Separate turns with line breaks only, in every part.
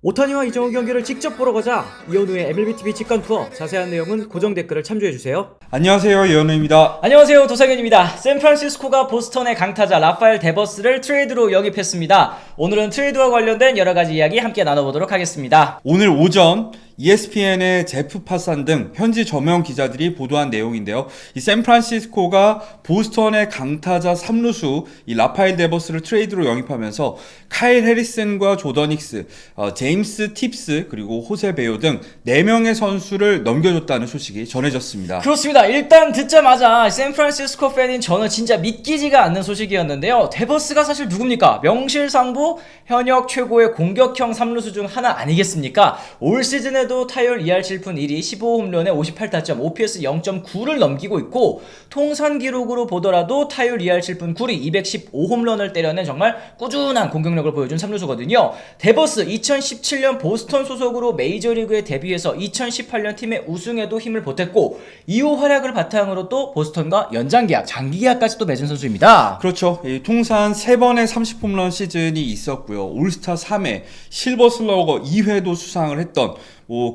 오타니와 이정우 경기를 직접 보러 가자. 이현우의 MLBTV 직관 투어. 자세한 내용은 고정 댓글을 참조해주세요.
안녕하세요, 이현우입니다.
안녕하세요, 도상현입니다. 샌프란시스코가 보스턴의 강타자 라파엘 데버스를 트레이드로 영입했습니다. 오늘은 트레이드와 관련된 여러가지 이야기 함께 나눠보도록 하겠습니다.
오늘 오전 ESPN의 제프 파산 등 현지 저명 기자들이 보도한 내용인데요. 이 샌프란시스코가 보스턴의 강타자 3루수 이 라파엘 데버스를 트레이드로 영입하면서 카일 해리슨과 조던 힉스, 제임스 팁스 그리고 호세 베요 등 4명의 선수를 넘겨줬다는 소식이 전해졌습니다.
그렇습니다. 일단 듣자마자 샌프란시스코 팬인 저는 진짜 믿기지가 않는 소식이었는데요. 데버스가 사실 누굽니까? 명실상부 현역 최고의 공격형 3루수 중 하나 아니겠습니까? 올 시즌에도 타율 2할 7푼 1위, 15홈런에 58타점, OPS 0.9를 넘기고 있고 통산 기록으로 보더라도 타율 2할 7푼 9리, 215홈런을 때려낸 정말 꾸준한 공격력을 보여준 3루수거든요. 데버스 2017년 보스턴 소속으로 메이저리그에 데뷔해서 2018년 팀의 우승에도 힘을 보탰고 이후 활약을 바탕으로 또 보스턴과 연장계약, 장기계약까지 또 맺은 선수입니다.
그렇죠. 통산 3번의 30홈런 시즌이 있었고요. 올스타 3회, 실버 슬러거 2회도 수상을 했던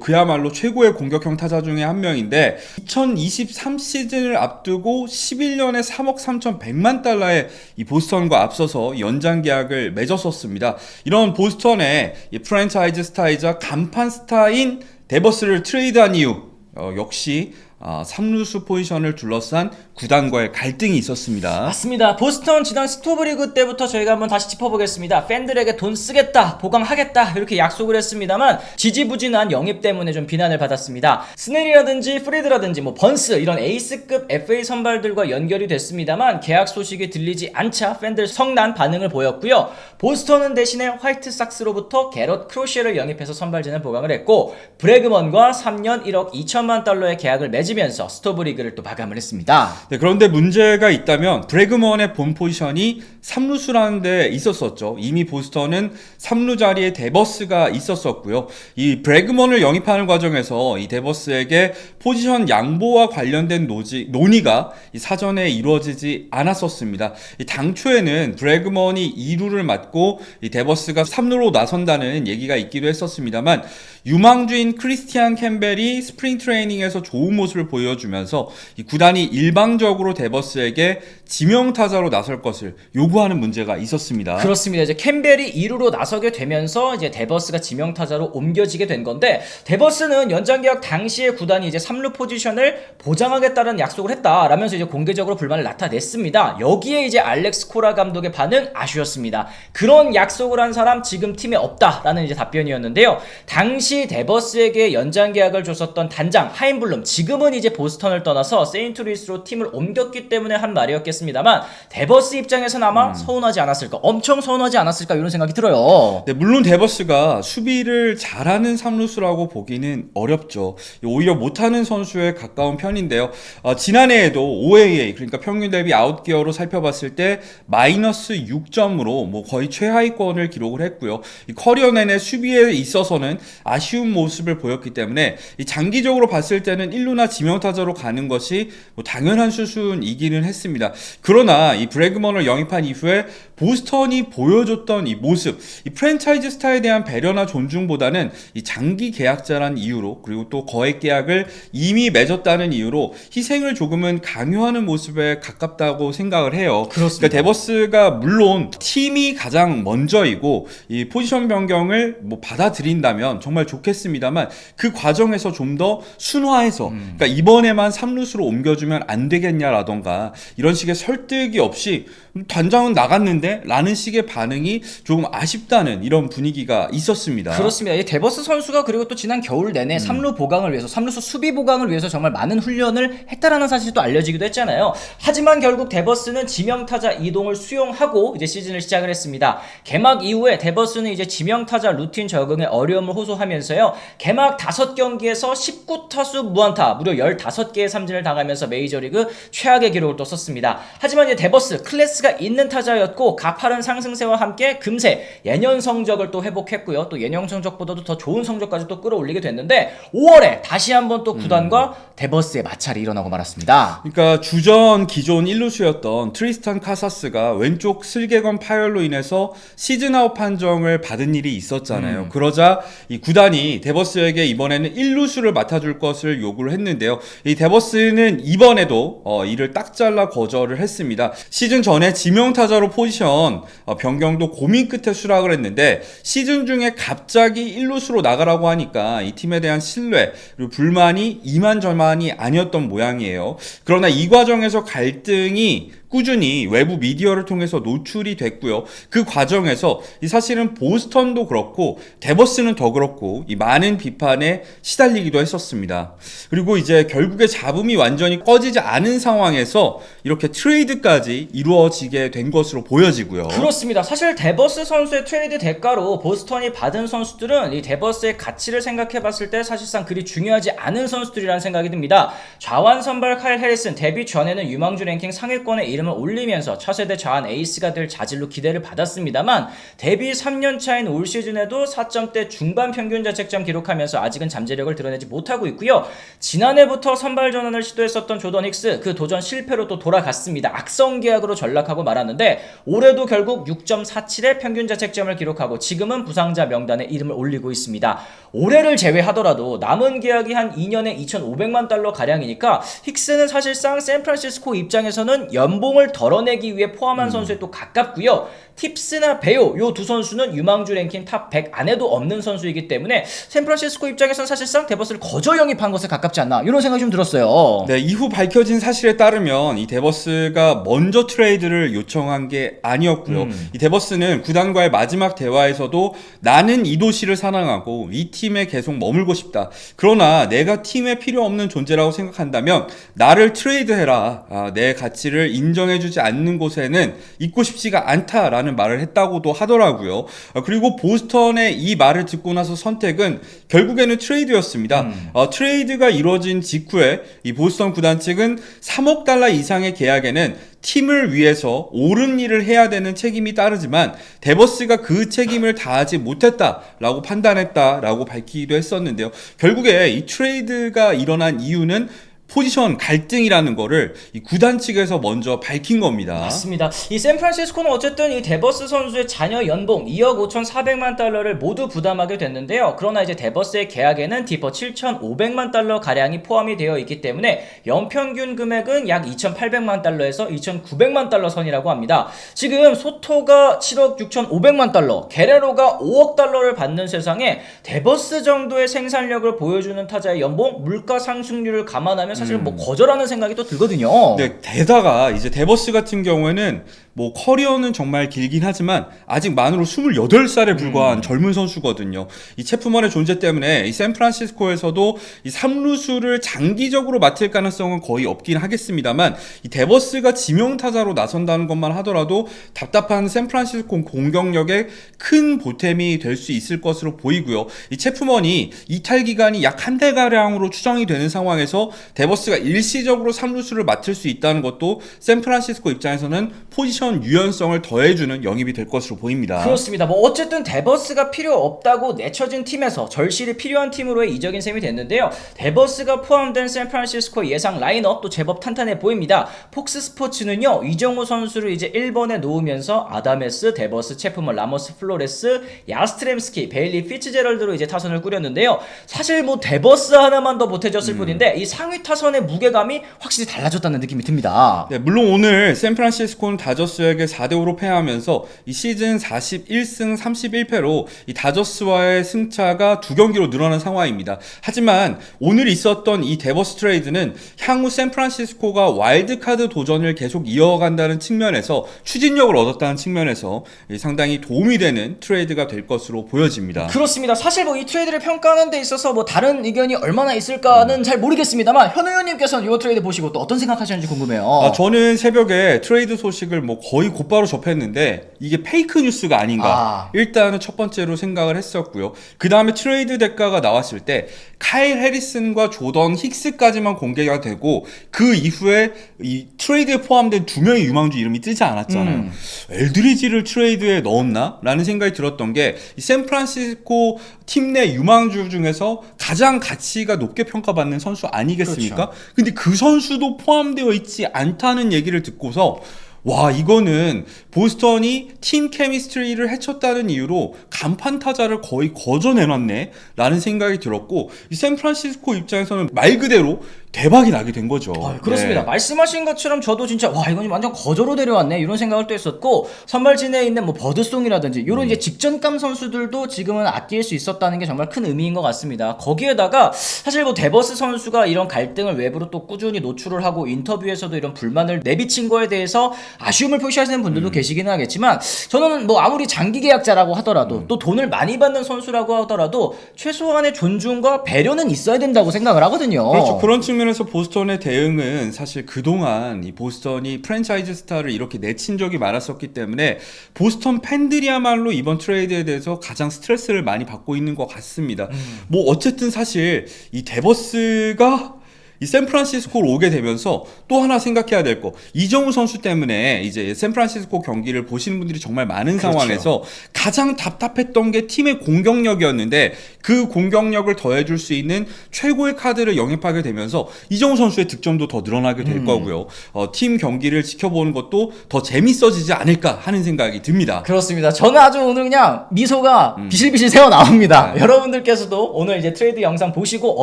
그야말로 최고의 공격형 타자 중에 한 명인데 2023 시즌을 앞두고 11년에 3억 3,100만 달러의 이 보스턴과 앞서서 연장 계약을 맺었었습니다. 이런 보스턴의 이 프랜차이즈 스타이자 간판 스타인 데버스를 트레이드한 이유 역시 3루수 포지션을 둘러싼 구단과의 갈등이 있었습니다.
맞습니다. 보스턴 지난 스토브리그 때부터 저희가 한번 다시 짚어보겠습니다. 팬들에게 돈 쓰겠다, 보강하겠다 이렇게 약속을 했습니다만 지지부진한 영입 때문에 좀 비난을 받았습니다. 스넬이라든지 프리드라든지 번스 이런 에이스급 FA 선발들과 연결이 됐습니다만 계약 소식이 들리지 않자 팬들 성난 반응을 보였고요. 보스턴은 대신에 화이트삭스로부터 게럿 크로시에를 영입해서 선발진을 보강을 했고 브래그먼과 3년 1억 2천만 달러의 계약을 맺으면서 스토브리그를 또 마감을 했습니다.
네, 그런데 문제가 있다면 브래그먼의 본 포지션이 3루수라는 데 있었었죠. 이미 보스턴은 3루 자리에 데버스가 있었었고요. 이 브래그먼을 영입하는 과정에서 이 데버스에게 포지션 양보와 관련된 논의가 사전에 이루어지지 않았었습니다. 당초에는 브래그먼이 2루를 맡고 이 데버스가 3루로 나선다는 얘기가 있기도 했었습니다만 유망주인 크리스티안 캠벨이 스프링 트레이닝에서 좋은 모습을 보여주면서 이 구단이 일방적으로 데버스에게 지명타자로 나설 것을 요구하는 문제가 있었습니다.
그렇습니다. 이제 캠벨이 2루로 나서게 되면서 이제 데버스가 지명타자로 옮겨지게 된 건데 데버스는 연장계약 당시에 구단이 이제 3루 포지션을 보장하겠다는 약속을 했다라면서 이제 공개적으로 불만을 나타냈습니다. 여기에 이제 알렉스 코라 감독의 반응 아쉬웠습니다. 그런 약속을 한 사람 지금 팀에 없다라는 이제 답변이었는데요. 당시 데버스에게 연장계약을 줬었던 단장 하인블룸, 지금은 이제 보스턴을 떠나서 세인트루이스로 팀을 옮겼기 때문에 한 말이었겠습니다만 데버스 입장에서는 아마 서운하지 않았을까, 엄청 서운하지 않았을까 이런 생각이 들어요.
네, 물론 데버스가 수비를 잘하는 3루수라고 보기는 어렵죠. 오히려 못하는 선수에 가까운 편인데요. 지난해에도 OAA 그러니까 평균 대비 아웃기어로 살펴봤을 때 마이너스 6점으로 거의 최하위권을 기록을 했고요. 이 커리어 내내 수비에 있어서는 아쉬운 모습을 보였기 때문에 장기적으로 봤을 때는 1루나 지명타자로 가는 것이 당연한 수순이기는 했습니다. 그러나 이 브래그먼을 영입한 이후에 보스턴이 보여줬던 이 모습, 이 프랜차이즈 스타에 대한 배려나 존중보다는 이 장기 계약자란 이유로 그리고 또 거액 계약을 이미 맺었다는 이유로 희생을 조금은 강요하는 모습에 가깝다고 생각을 해요.
그렇습니다.
그러니까 데버스가 물론 팀이 가장 먼저이고 이 포지션 변경을 받아들인다면 정말 좋겠습니다만 그 과정에서 좀 더 순화해서 그러니까 이번에만 3루수로 옮겨주면 안 되겠냐라던가 이런 식의 설득이 없이 단장은 나갔는데 라는 식의 반응이 조금 아쉽다는 이런 분위기가 있었습니다.
그렇습니다. 이 데버스 선수가 그리고 또 지난 겨울 내내 3루 보강을 위해서 3루수 수비 보강을 위해서 정말 많은 훈련을 했다라는 사실이 또 알려지기도 했잖아요. 하지만 결국 데버스는 지명타자 이동을 수용하고 이제 시즌을 시작을 했습니다. 개막 이후에 데버스는 이제 지명타자 루틴 적응에 어려움을 호소하면서요. 개막 5경기에서 19타수 무안타, 무려 무려 15개의 삼진을 당하면서 메이저리그 최악의 기록을 또 썼습니다. 하지만 이제 데버스 클래스가 있는 타자였고 가파른 상승세와 함께 금세 예년 성적을 또 회복했고요. 또 예년 성적보다도 더 좋은 성적까지 또 끌어올리게 됐는데 5월에 다시 한번 또 구단과 데버스의 마찰이 일어나고 말았습니다.
그러니까 주전 기존 1루수였던 트리스탄 카사스가 왼쪽 슬개건 파열로 인해서 시즌 아웃 판정을 받은 일이 있었잖아요. 그러자 이 구단이 데버스에게 이번에는 1루수를 맡아줄 것을 요구를 했는데요. 이 데버스는 이번에도 이를 딱 잘라 거절을 했습니다. 시즌 전에 지명타자로 포지션 변경도 고민 끝에 수락을 했는데 시즌 중에 갑자기 1루수로 나가라고 하니까 이 팀에 대한 신뢰 그리고 불만이 이만저만이 아니었던 모양이에요. 그러나 이 과정에서 갈등이 꾸준히 외부 미디어를 통해서 노출이 됐고요. 그 과정에서 사실은 보스턴도 그렇고 데버스는 더 그렇고 이 많은 비판에 시달리기도 했었습니다. 그리고 이제 결국에 잡음이 완전히 꺼지지 않은 상황에서 이렇게 트레이드까지 이루어지게 된 것으로 보여지고요.
그렇습니다. 사실 데버스 선수의 트레이드 대가로 보스턴이 받은 선수들은 이 데버스의 가치를 생각해봤을 때 사실상 그리 중요하지 않은 선수들이라는 생각이 듭니다. 좌완 선발 카일 해리슨 데뷔 전에는 유망주 랭킹 상위권에 이름을 올리면서 차세대 좌완 에이스가 될 자질로 기대를 받았습니다만 데뷔 3년 차인 올 시즌에도 4점대 중반 평균 자책점 기록하면서 아직은 잠재력을 드러내지 못하고 있고요. 지난해부터 선발 전환을 시도했었던 조던 힉스 그 도전 실패로 또 돌아갔습니다. 악성 계약으로 전락하고 말았는데 올해도 결국 6.47의 평균 자책점을 기록하고 지금은 부상자 명단에 이름을 올리고 있습니다. 올해를 제외하더라도 남은 계약이 한 2년에 2,500만 달러 가량이니까 힉스는 사실상 샌프란시스코 입장에서는 연봉을 덜어내기 위해 포함한 선수에 또 가깝고요. 팁스나 베요 요 두 선수는 유망주 랭킹 탑 100 안에도 없는 선수이기 때문에 샌프란시스코 입장에서는 사실상 데버스를 거저 영입한 것에 가깝지 않나 이런 생각이 좀 들었어요.
네, 이후 밝혀진 사실에 따르면 이 데버스가 먼저 트레이드를 요청한 게 아니었고요. 이 데버스는 구단과의 마지막 대화에서도 나는 이 도시를 사랑하고 이 팀에 계속 머물고 싶다. 그러나 내가 팀에 필요 없는 존재라고 생각한다면 나를 트레이드해라. 내 가치를 인정해주지 않는 곳에는 있고 싶지가 않다라는 말을 했다고도 하더라고요. 그리고 보스턴의 이 말을 듣고 나서 선택은 결국에는 트레이드였습니다. 트레이드가 이루어진 직후에 이 보스턴 구단 측은 3억 달러 이상의 계약에는 팀을 위해서 옳은 일을 해야 되는 책임이 따르지만 데버스가 그 책임을 다하지 못했다라고 판단했다라고 밝히기도 했었는데요. 결국에 이 트레이드가 일어난 이유는 포지션 갈등이라는 거를 이 구단 측에서 먼저 밝힌 겁니다.
맞습니다. 이 샌프란시스코는 어쨌든 이 데버스 선수의 자녀 연봉 2억 5,400만 달러를 모두 부담하게 됐는데요. 그러나 이제 데버스의 계약에는 디퍼 7,500만 달러 가량이 포함이 되어 있기 때문에 연평균 금액은 약 2,800만 달러에서 2,900만 달러 선이라고 합니다. 지금 소토가 7억 6,500만 달러, 게레로가 5억 달러를 받는 세상에 데버스 정도의 생산력을 보여주는 타자의 연봉, 물가 상승률을 감안하면 사실 뭐 거절하는 생각이 또 들거든요.
네, 게다가 이제 데버스 같은 경우에는 뭐 커리어는 정말 길긴 하지만 아직 만으로 28살에 불과한 젊은 선수거든요. 이 체프먼의 존재 때문에 이 샌프란시스코에서도 이 3루수를 장기적으로 맡을 가능성은 거의 없긴 하겠습니다만 이 데버스가 지명타자로 나선다는 것만 하더라도 답답한 샌프란시스코 공격력에 큰 보탬이 될 수 있을 것으로 보이고요. 이 체프먼이 이탈 기간이 약 한 달가량으로 추정이 되는 상황에서 데버스가 일시적으로 3루수를 맡을 수 있다는 것도 샌프란시스코 입장에서는 포지션 유연성을 더해주는 영입이 될 것으로 보입니다.
그렇습니다. 뭐 어쨌든 데버스가 필요 없다고 내쳐진 팀에서 절실히 필요한 팀으로의 이적인 셈이 됐는데요. 데버스가 포함된 샌프란시스코 예상 라인업도 제법 탄탄해 보입니다. 폭스 스포츠는요, 이정우 선수를 이제 1번에 놓으면서 아다메스, 데버스, 체프먼, 라모스, 플로레스, 야스트렘스키, 베일리, 피츠제럴드로 이제 타선을 꾸렸는데요. 사실 뭐 데버스 하나만 더 보태졌을 뿐인데 이 상위 타선의 무게감이 확실히 달라졌다는 느낌이 듭니다.
네, 물론 오늘 샌프란시스코는 다저스에게 4대5로 패하면서 이 시즌 41승 31패로 이 다저스와의 승차가 2경기로 늘어난 상황입니다. 하지만 오늘 있었던 이 데버스 트레이드는 향후 샌프란시스코가 와일드카드 도전을 계속 이어간다는 측면에서 추진력을 얻었다는 측면에서 상당히 도움이 되는 트레이드가 될 것으로 보여집니다.
그렇습니다. 사실 뭐 이 트레이드를 평가하는 데 있어서 뭐 다른 의견이 얼마나 있을까는 잘 모르겠습니다만 현우님께서는 이 트레이드 보시고 또 어떤 생각하시는지 궁금해요.
저는 새벽에 트레이드 소식을 뭐 거의 곧바로 접했는데 이게 페이크 뉴스가 아닌가 일단은 첫 번째로 생각을 했었고요. 그 다음에 트레이드 대가가 나왔을 때 카일 해리슨과 조던 힉스까지만 공개가 되고 그 이후에 이 트레이드에 포함된 2명의 유망주 이름이 뜨지 않았잖아요. 엘드리지를 트레이드에 넣었나? 라는 생각이 들었던 게 이 샌프란시스코 팀 내 유망주 중에서 가장 가치가 높게 평가받는 선수 아니겠습니까?
그렇죠.
근데 그 선수도 포함되어 있지 않다는 얘기를 듣고서 와, 이거는 보스턴이 팀 케미스트리를 해쳤다는 이유로 간판 타자를 거의 거저내놨네 라는 생각이 들었고, 이 샌프란시스코 입장에서는 말 그대로 대박이 나게 된 거죠.
그렇습니다.
네.
말씀하신 것처럼 저도 진짜 와 이건 완전 거저로 데려왔네 이런 생각을 또 했었고, 선발진에 있는 뭐 버드송이라든지 이런 이제 직전감 선수들도 지금은 아낄 수 있었다는 게 정말 큰 의미인 것 같습니다. 거기에다가 사실 뭐 데버스 선수가 이런 갈등을 외부로 또 꾸준히 노출을 하고 인터뷰에서도 이런 불만을 내비친 거에 대해서 아쉬움을 표시하시는 분들도 계시기는 하겠지만, 저는 뭐 아무리 장기 계약자라고 하더라도 또 돈을 많이 받는 선수라고 하더라도 최소한의 존중과 배려는 있어야 된다고 생각을 하거든요.
그렇죠. 그런 측면에서 보스턴의 대응은 사실 그동안 이 보스턴이 프랜차이즈 스타를 이렇게 내친 적이 많았었기 때문에 보스턴 팬들이야말로 이번 트레이드에 대해서 가장 스트레스를 많이 받고 있는 것 같습니다. 뭐 어쨌든 사실 이 데버스가 이 샌프란시스코로 오게 되면서 또 하나 생각해야 될 거, 이정우 선수 때문에 이제 샌프란시스코 경기를 보시는 분들이 정말 많은 상황에서 가장 답답했던 게 팀의 공격력이었는데, 그 공격력을 더해줄 수 있는 최고의 카드를 영입하게 되면서 이정우 선수의 득점도 더 늘어나게 될 거고요. 팀 경기를 지켜보는 것도 더 재밌어지지 않을까 하는 생각이 듭니다.
그렇습니다. 저는 아주 오늘 그냥 미소가 비실비실 새어 나옵니다. 여러분들께서도 오늘 이제 트레이드 영상 보시고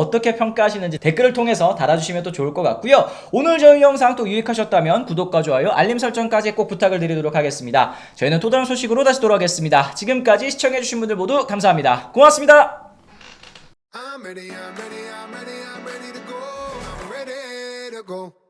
어떻게 평가하시는지 댓글을 통해서 달아주시면 또 좋을 것 같고요. 오늘 저희 영상 또 유익하셨다면 구독과 좋아요, 알림 설정까지 꼭 부탁을 드리도록 하겠습니다. 저희는 또 다른 소식으로 다시 돌아오겠습니다. 지금까지 시청해주신 분들 모두 감사합니다. 고맙습니다.
I'm ready to go. I'm ready to go.